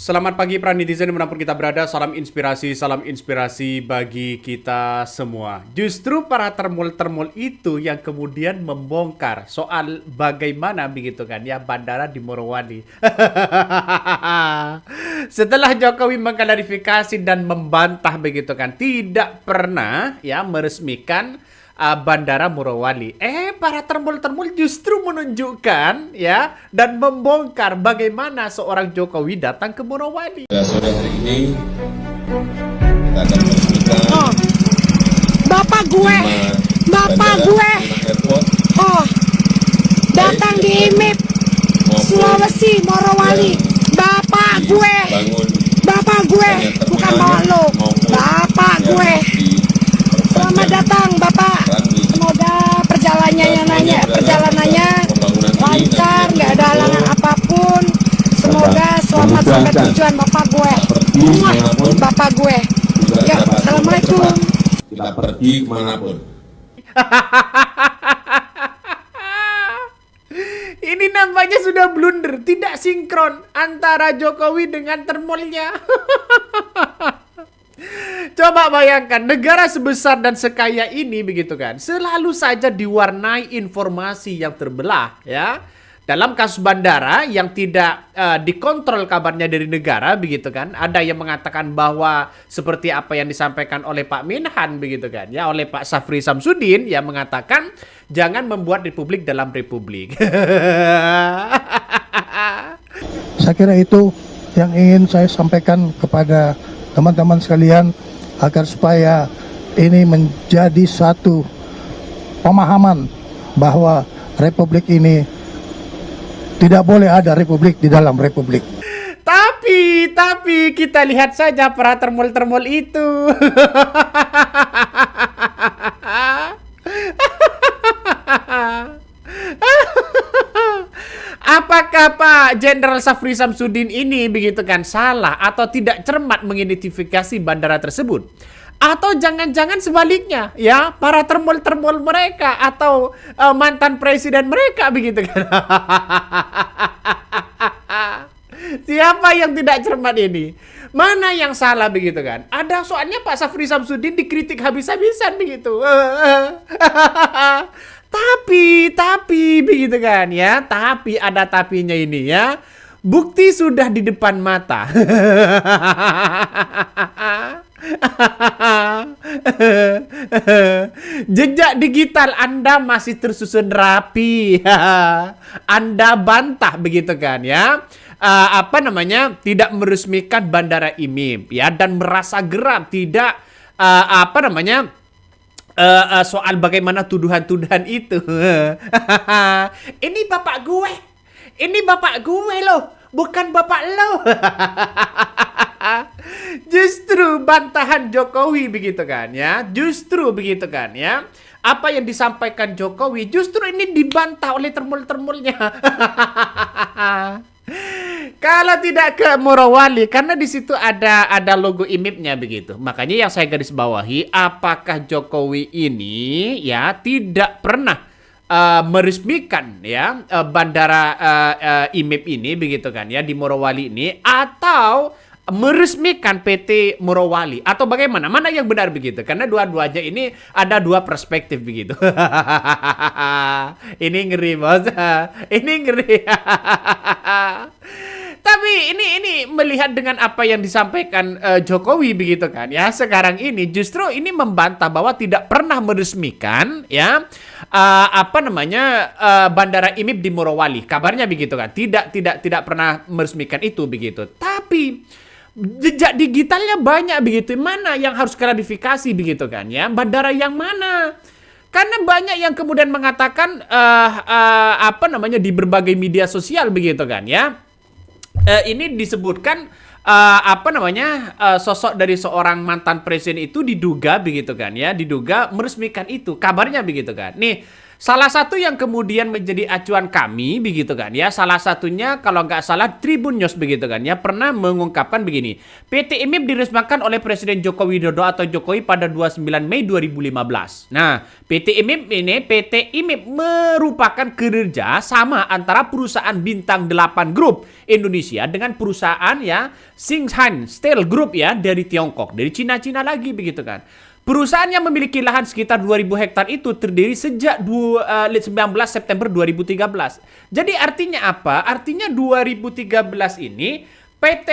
Selamat pagi para netizen dimanapun kita berada, salam inspirasi bagi kita semua. Justru para termul-termul itu yang kemudian membongkar soal bagaimana begitu kan ya bandara di Morowali. Setelah Jokowi mengklarifikasi dan membantah begitu kan, tidak pernah ya meresmikan Bandara Morowali. Para termul-termul justru menunjukkan ya dan membongkar bagaimana seorang Jokowi datang ke Morowali. Sore hari ini kita akan meresmikan Bapak gue airport datang di IMIP Sulawesi Morowali. Bapak gue bukan bawa lo. Bapak gue. Selamat datang Bapak. Semoga perjalanannya lancar, nggak ada halangan apapun. Semoga selamat sampai tujuan Bapak gue. Bapak gue. Ya, assalamualaikum. Kita pergi kemanapun. Ini nampaknya sudah blunder, tidak sinkron antara Jokowi dengan termulnya. Coba bayangkan, negara sebesar dan sekaya ini begitu kan, selalu saja diwarnai informasi yang terbelah ya. Dalam kasus bandara yang tidak dikontrol kabarnya dari negara begitu kan, ada yang mengatakan bahwa seperti apa yang disampaikan oleh Pak Minhan begitu kan ya, oleh Pak Safri Samsudin yang mengatakan jangan membuat republik dalam republik. Saya kira itu yang ingin saya sampaikan kepada teman-teman sekalian agar supaya ini menjadi satu pemahaman bahwa republik ini tidak boleh ada republik di dalam republik. Tapi kita lihat saja para termul-termul itu. Apakah Pak Jenderal Safri Samsudin ini begitu kan salah atau tidak cermat mengidentifikasi bandara tersebut? Atau jangan-jangan sebaliknya ya, para termul-termul mereka atau mantan presiden mereka begitu kan. Siapa yang tidak cermat ini? Mana yang salah begitu kan? Ada soalnya Pak Safri Samsudin dikritik habis-habisan begitu. Tapi begitu kan ya, tapi ada tapinya ini ya. Bukti sudah di depan mata. Jejak digital Anda masih tersusun rapi. Anda bantah begitu kan ya. Tidak meresmikan bandara IMIP ya, dan merasa geram tidak soal bagaimana tuduhan-tuduhan itu. Ini bapak gue loh, bukan bapak lo. Justru bantahan Jokowi begitu kan ya, justru begitu kan ya. Apa yang disampaikan Jokowi justru ini dibantah oleh termul-termulnya. Kalau tidak ke Morowali, karena di situ ada logo IMIP-nya begitu. Makanya yang saya garis bawahi, apakah Jokowi ini ya tidak pernah meresmikan ya bandara IMIP ini begitu kan ya di Morowali ini, atau meresmikan PT Morowali, atau bagaimana? Mana yang benar begitu? Karena dua-duanya ini ada dua perspektif begitu. Ini ngeri bos. Ini ngeri. Tapi ini melihat dengan apa yang disampaikan Jokowi begitu kan ya, sekarang ini justru ini membantah bahwa tidak pernah meresmikan ya bandara IMIP di Morowali. Kabarnya begitu kan. Tidak pernah meresmikan itu begitu. Tapi jejak digitalnya banyak begitu. Mana yang harus klarifikasi begitu kan ya? Bandara yang mana? Karena banyak yang kemudian mengatakan di berbagai media sosial begitu kan ya. Ini disebutkan sosok dari seorang mantan presiden itu diduga begitu kan ya, diduga meresmikan itu. Kabarnya begitu kan. Nih, Salah satu yang kemudian menjadi acuan kami begitu kan ya, salah satunya kalau nggak salah Tribun News begitu kan ya, pernah mengungkapkan begini, PT IMIP diresmikan oleh Presiden Joko Widodo atau Jokowi pada 29 Mei 2015. Nah, PT IMIP merupakan kerja sama antara perusahaan Bintang 8 Group Indonesia dengan perusahaan ya Xinjiang Steel Group ya dari Tiongkok, dari Cina lagi begitu kan. Perusahaan yang memiliki lahan sekitar 2.000 hektar itu terdiri sejak 19 September 2013. Jadi artinya apa? Artinya 2013 ini PT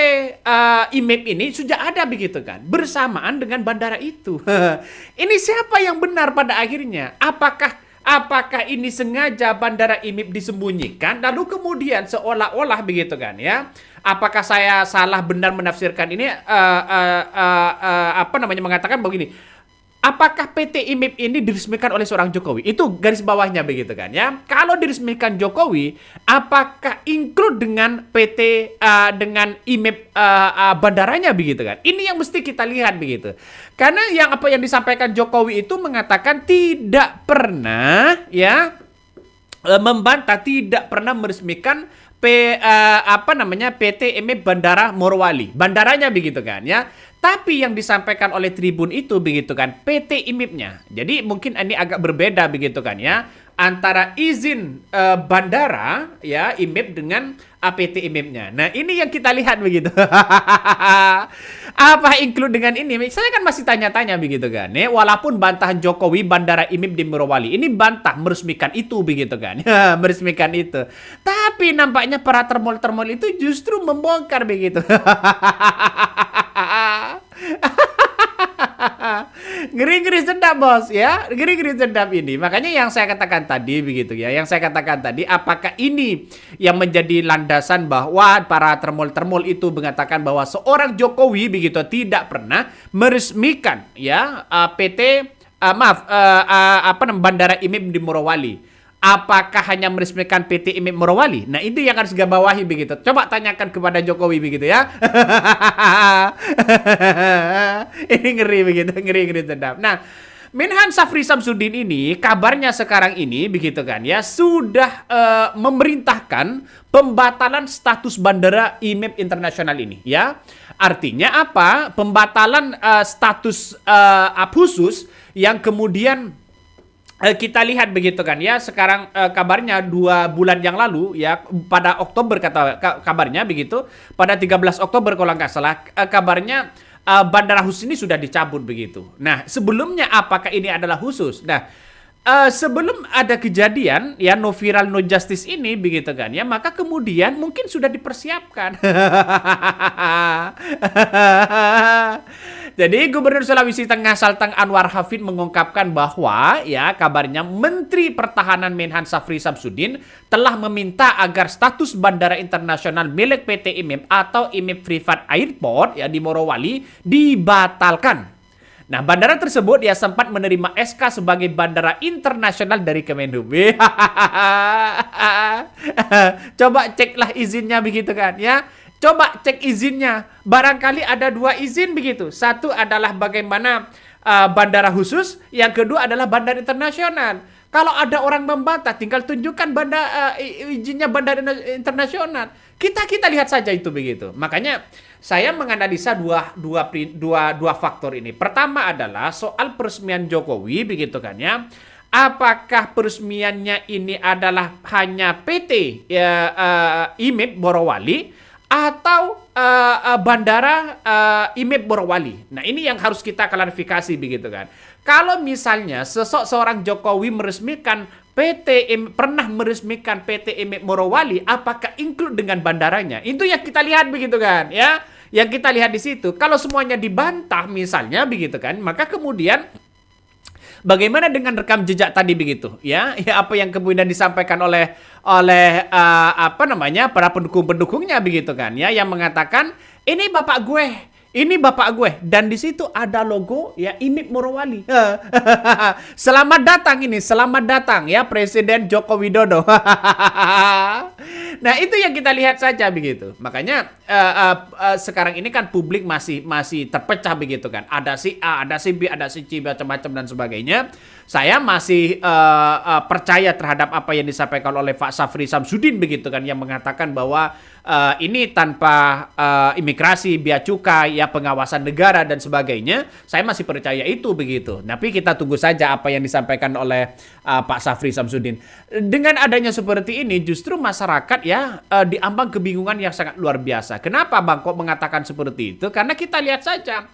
IMIP ini sudah ada begitu kan, bersamaan dengan bandara itu. Ini siapa yang benar pada akhirnya? Apakah ini sengaja bandara IMIP disembunyikan lalu kemudian seolah-olah begitu kan ya? Apakah saya salah benar menafsirkan ini mengatakan begini? Apakah PT IMIP ini diresmikan oleh seorang Jokowi? Itu garis bawahnya begitu kan ya. Kalau diresmikan Jokowi, apakah include dengan PT dengan IMIP bandaranya begitu kan? Ini yang mesti kita lihat begitu. Karena apa yang disampaikan Jokowi itu mengatakan tidak pernah ya membantah, tidak pernah meresmikan PT IMIP Bandara Morowali. Bandaranya begitu kan ya. Tapi yang disampaikan oleh Tribun itu begitu kan, PT IMIP-nya. Jadi mungkin ini agak berbeda begitu kan ya, antara izin bandara ya IMIP dengan PT IMIP-nya. Nah, ini yang kita lihat begitu. Apa include dengan ini? Saya kan masih tanya-tanya begitu kan. Ya, walaupun bantahan Jokowi bandara IMIP di Morowali ini bantah meresmikan itu begitu kan. Meresmikan itu. Tapi nampaknya para termol-termol itu justru membongkar begitu. Ngeri-ngeri sedap bos ya, ngeri-ngeri sedap ini. Makanya yang saya katakan tadi begitu ya, apakah ini yang menjadi landasan bahwa para termol-termol itu mengatakan bahwa seorang Jokowi begitu tidak pernah meresmikan ya Bandara IMIP di Morowali. Apakah hanya meresmikan PT IMIP Morowali? Nah, itu yang harus gabawahi begitu. Coba tanyakan kepada Jokowi begitu ya. Ini ngeri begitu, ngeri sedap. Nah, Menhan Syafri Samsudin ini kabarnya sekarang ini begitu kan ya sudah memerintahkan pembatalan status bandara IMIP internasional ini ya. Artinya apa? Pembatalan status khusus yang kemudian kita lihat begitu kan ya, sekarang kabarnya 2 bulan yang lalu ya, pada Oktober kabarnya begitu, pada 13 Oktober kalau nggak salah kabarnya bandara khusus ini sudah dicabut begitu. Nah, sebelumnya apakah ini adalah khusus? Nah, sebelum ada kejadian ya no viral no justice ini begitu kan ya, maka kemudian mungkin sudah dipersiapkan. Jadi Gubernur Sulawesi Tengah Sultan Anwar Hafid mengungkapkan bahwa ya kabarnya Menteri Pertahanan Menhan Syafri Samsudin telah meminta agar status bandara internasional milik PT IMIP atau IMIP Privat Airport ya di Morowali dibatalkan. Nah, bandara tersebut ya sempat menerima SK sebagai bandara internasional dari Kemenhub. Coba ceklah izinnya begitu kan ya. Coba cek izinnya. Barangkali ada 2 izin begitu. Satu adalah bagaimana bandara khusus, yang kedua adalah bandara internasional. Kalau ada orang membantah, tinggal tunjukkan izinnya bandara internasional. Kita lihat saja itu begitu. Makanya saya menganalisa dua faktor ini. Pertama adalah soal peresmian Jokowi begitu kan ya. Apakah peresmiannya ini adalah hanya PT IMIP Morowali atau bandara IMIP Morowali? Nah, ini yang harus kita klarifikasi begitu kan. Kalau misalnya seorang Jokowi meresmikan pernah meresmikan PT IMIP Morowali, apakah include dengan bandaranya? Itu yang kita lihat begitu kan ya. Yang kita lihat di situ. Kalau semuanya dibantah misalnya begitu kan, maka kemudian bagaimana dengan rekam jejak tadi begitu ya? Ya, apa yang kemudian disampaikan oleh para pendukung-pendukungnya begitu kan ya, yang mengatakan ini bapak gue, dan di situ ada logo ya IMIP Morowali. Selamat datang ya Presiden Joko Widodo. Nah, itu yang kita lihat saja begitu. Makanya sekarang ini kan publik masih terpecah begitu kan. Ada si A, ada si B, ada si C, macam-macam dan sebagainya. Saya masih percaya terhadap apa yang disampaikan oleh Pak Safri Samsudin begitu kan, yang mengatakan bahwa ini tanpa imigrasi, bea cukai, ya pengawasan negara dan sebagainya. Saya masih percaya itu begitu. Tapi kita tunggu saja apa yang disampaikan oleh Pak Safri Samsudin. Dengan adanya seperti ini, justru masyarakat ya diambang kebingungan yang sangat luar biasa. Kenapa Bang kok mengatakan seperti itu? Karena kita lihat saja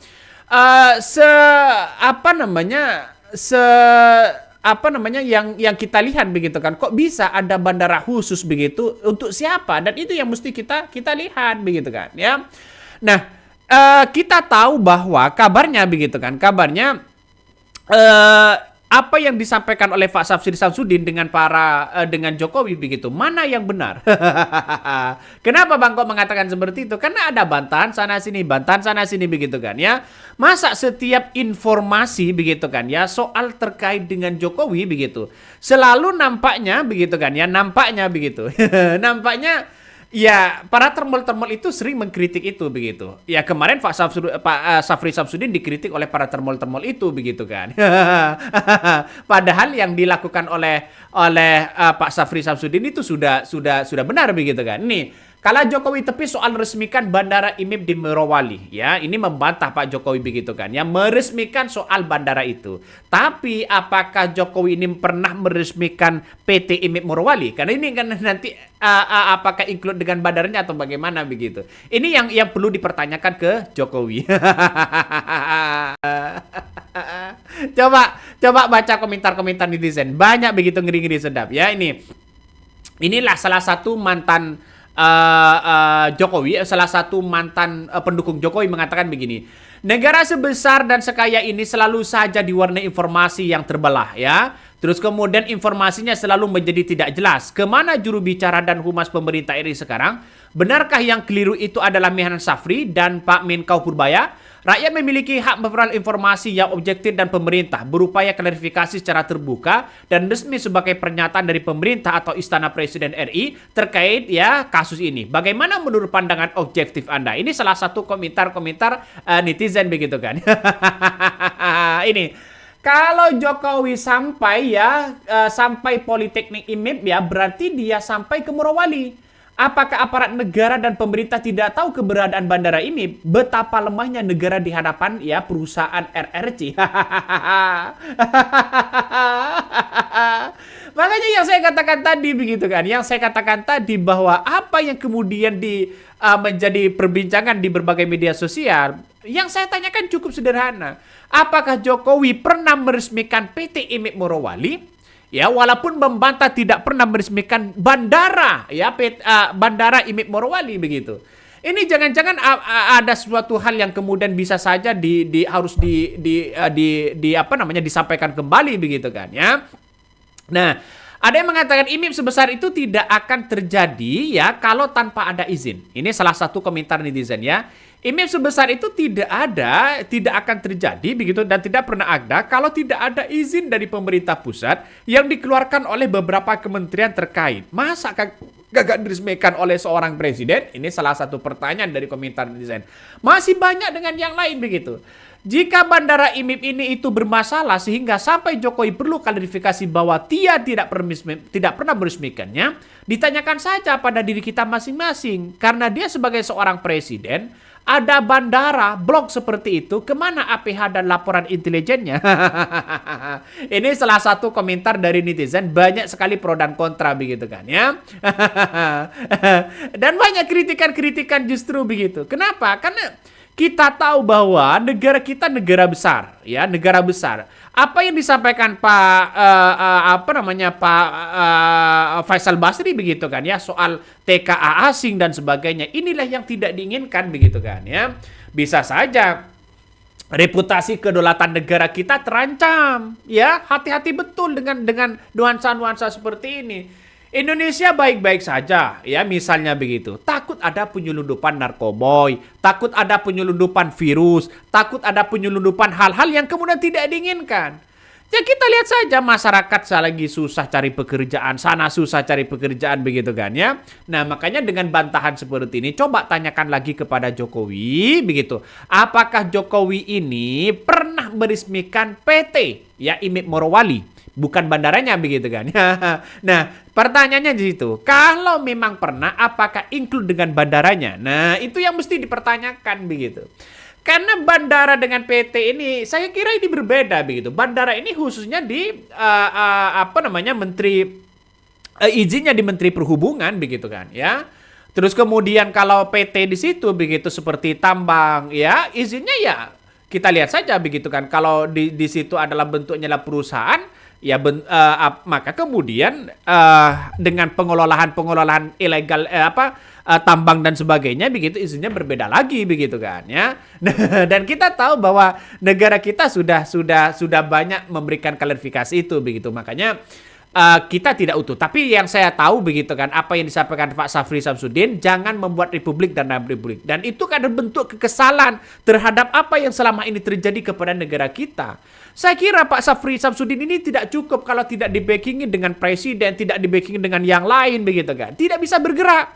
yang kita lihat begitu kan, kok bisa ada bandara khusus begitu untuk siapa, dan itu yang mesti kita lihat begitu kan ya. Nah, kita tahu bahwa kabarnya begitu kan, apa yang disampaikan oleh Pak Safri Samsudin dengan Jokowi begitu, mana yang benar? Kenapa Bang kok mengatakan seperti itu? Karena ada bantahan sana sini begitu kan ya. Masa setiap informasi begitu kan ya soal terkait dengan Jokowi begitu selalu nampaknya begitu kan ya, nampaknya ya para termol itu sering mengkritik itu begitu. Ya kemarin Pak Safri Samsudin dikritik oleh para termol itu begitu kan. Padahal yang dilakukan oleh Pak Safri Samsudin itu sudah benar begitu kan. Nih, kala Jokowi tepi soal resmikan Bandara IMIP di Morowali, ya ini membantah Pak Jokowi begitu kan, ya meresmikan soal bandara itu. Tapi apakah Jokowi ini pernah meresmikan PT IMIP Morowali? Karena ini kan nanti apakah include dengan bandaranya atau bagaimana begitu? Ini yang perlu dipertanyakan ke Jokowi. Coba baca komentar-komentar netizen, banyak begitu ngeri-ngeri sedap ya. Inilah salah satu mantan Jokowi, salah satu mantan pendukung Jokowi mengatakan begini: negara sebesar dan sekaya ini selalu saja diwarnai informasi yang terbelah ya. Terus kemudian informasinya selalu menjadi tidak jelas. Kemana juru bicara dan humas pemerintah RI sekarang? Benarkah yang keliru itu adalah Mihan Safri dan Pak Menkau Purbaya? Rakyat memiliki hak memperoleh informasi yang objektif dan pemerintah berupaya klarifikasi secara terbuka dan resmi sebagai pernyataan dari pemerintah atau Istana Presiden RI terkait ya kasus ini. Bagaimana menurut pandangan objektif Anda? Ini salah satu komentar netizen begitu kan. Ini kalau Jokowi sampai Politeknik IMIP ya berarti dia sampai ke Morowali. Apakah aparat negara dan pemerintah tidak tahu keberadaan bandara ini? Betapa lemahnya negara di hadapan ya perusahaan RRC. Makanya yang saya katakan tadi begitu kan, bahwa apa yang kemudian menjadi perbincangan di berbagai media sosial, yang saya tanyakan cukup sederhana. Apakah Jokowi pernah meresmikan PT IMIP Morowali? Ya, walaupun membantah tidak pernah meresmikan bandara, ya bandara IMIP Morowali begitu. Ini jangan-jangan ada suatu hal yang kemudian bisa saja disampaikan kembali begitu kan ya. Nah, ada yang mengatakan IMIP sebesar itu tidak akan terjadi ya kalau tanpa ada izin. Ini salah satu komentar netizen ya. IMIP sebesar itu tidak akan terjadi begitu dan tidak pernah ada kalau tidak ada izin dari pemerintah pusat yang dikeluarkan oleh beberapa kementerian terkait. Masa gak diresmikan oleh seorang presiden? Ini salah satu pertanyaan dari komentar netizen. Masih banyak dengan yang lain begitu. Jika bandara IMIP ini itu bermasalah sehingga sampai Jokowi perlu klarifikasi bahwa dia tidak pernah meresmikannya, ditanyakan saja pada diri kita masing-masing. Karena dia sebagai seorang presiden, ada bandara, blok seperti itu, kemana APH dan laporan intelijennya? Ini salah satu komentar dari netizen, banyak sekali pro dan kontra begitu kan ya. Dan banyak kritikan-kritikan justru begitu. Kenapa? Karena kita tahu bahwa negara kita negara besar, ya negara besar. Apa yang disampaikan Pak Faisal Basri begitu kan ya soal TKA asing dan sebagainya. Inilah yang tidak diinginkan begitu kan ya. Bisa saja reputasi kedaulatan negara kita terancam, ya hati-hati betul dengan nuansa-nuansa seperti ini. Indonesia baik-baik saja, ya misalnya begitu. Takut ada penyelundupan narkoboy, takut ada penyelundupan virus, takut ada penyelundupan hal-hal yang kemudian tidak diinginkan. Ya kita lihat saja masyarakat lagi susah cari pekerjaan, sana susah cari pekerjaan begitu kan ya. Nah makanya dengan bantahan seperti ini coba tanyakan lagi kepada Jokowi begitu. Apakah Jokowi ini pernah meresmikan PT ya IMIP Morowali? Bukan bandaranya begitu kan. Nah pertanyaannya di situ. Kalau memang pernah apakah include dengan bandaranya? Nah itu yang mesti dipertanyakan begitu. Karena bandara dengan PT ini, saya kira ini berbeda begitu. Bandara ini khususnya di menteri izinnya di Menteri Perhubungan begitu kan, ya. Terus kemudian kalau PT di situ begitu seperti tambang, ya izinnya ya kita lihat saja begitu kan. Kalau di situ adalah bentuknya adalah perusahaan, ya maka kemudian dengan pengelolaan ilegal tambang dan sebagainya begitu izinnya berbeda lagi begitu kan ya. Dan kita tahu bahwa negara kita sudah banyak memberikan klarifikasi itu begitu. Makanya kita tidak utuh. Tapi yang saya tahu begitu kan apa yang disampaikan Pak Syafri Samsudin, jangan membuat republik dan republik. Dan itu kan bentuk kekesalan terhadap apa yang selama ini terjadi kepada negara kita. Saya kira Pak Syafri Samsudin ini tidak cukup kalau tidak di-backingi dengan presiden, tidak di-backingi dengan yang lain begitu kan. Tidak bisa bergerak.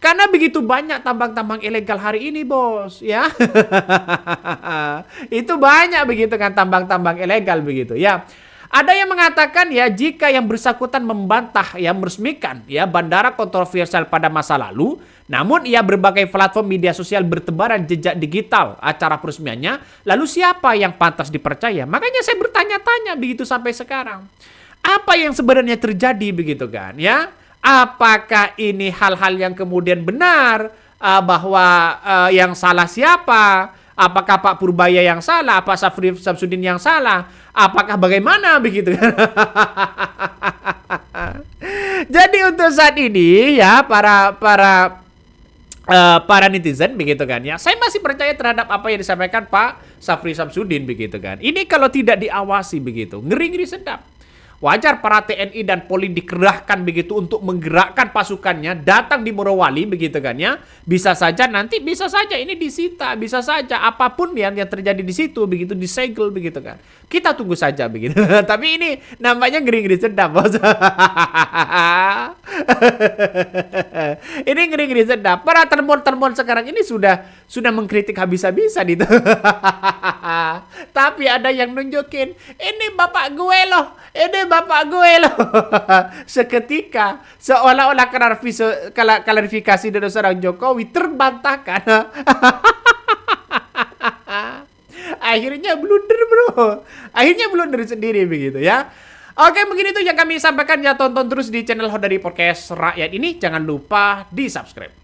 Karena begitu banyak tambang-tambang ilegal hari ini, bos, ya. Itu banyak begitu kan tambang-tambang ilegal begitu, ya. Ada yang mengatakan ya jika yang bersangkutan membantah ya meresmikan ya bandara kontroversial pada masa lalu, namun ia berbagai platform media sosial bertebaran jejak digital acara peresmiannya, lalu siapa yang pantas dipercaya? Makanya saya bertanya-tanya begitu sampai sekarang. Apa yang sebenarnya terjadi begitu kan, ya? Apakah ini hal-hal yang kemudian benar bahwa yang salah siapa? Apakah Pak Purbaya yang salah? Apa Syafri Samsudin yang salah? Apakah bagaimana begitu? Jadi untuk saat ini ya para netizen begitu kan ya, saya masih percaya terhadap apa yang disampaikan Pak Syafri Samsudin begitu kan. Ini kalau tidak diawasi begitu, ngeri-ngeri sedap. Wajar para TNI dan Polri dikerahkan begitu untuk menggerakkan pasukannya datang di Morowali begitu kan ya. Bisa saja ini disita, bisa saja apapun yang terjadi di situ begitu disegel begitu kan. Kita tunggu saja begitu. Tapi ini nampaknya ngeri-ngeri sedap, bos. Ini ngeri-ngeri sedap. Para termon sekarang ini sudah mengkritik habis-habisan itu. Tapi ada yang nunjukin, ini bapak gue loh. Ini bapak gue loh. Seketika seolah-olah klarifikasi dari seorang Jokowi terbantahkan. Akhirnya blunder, bro. Akhirnya blunder sendiri begitu ya. Oke, mungkin itu yang kami sampaikan ya. Tonton terus di channel Hodari Podcast Rakyat ini. Jangan lupa di subscribe.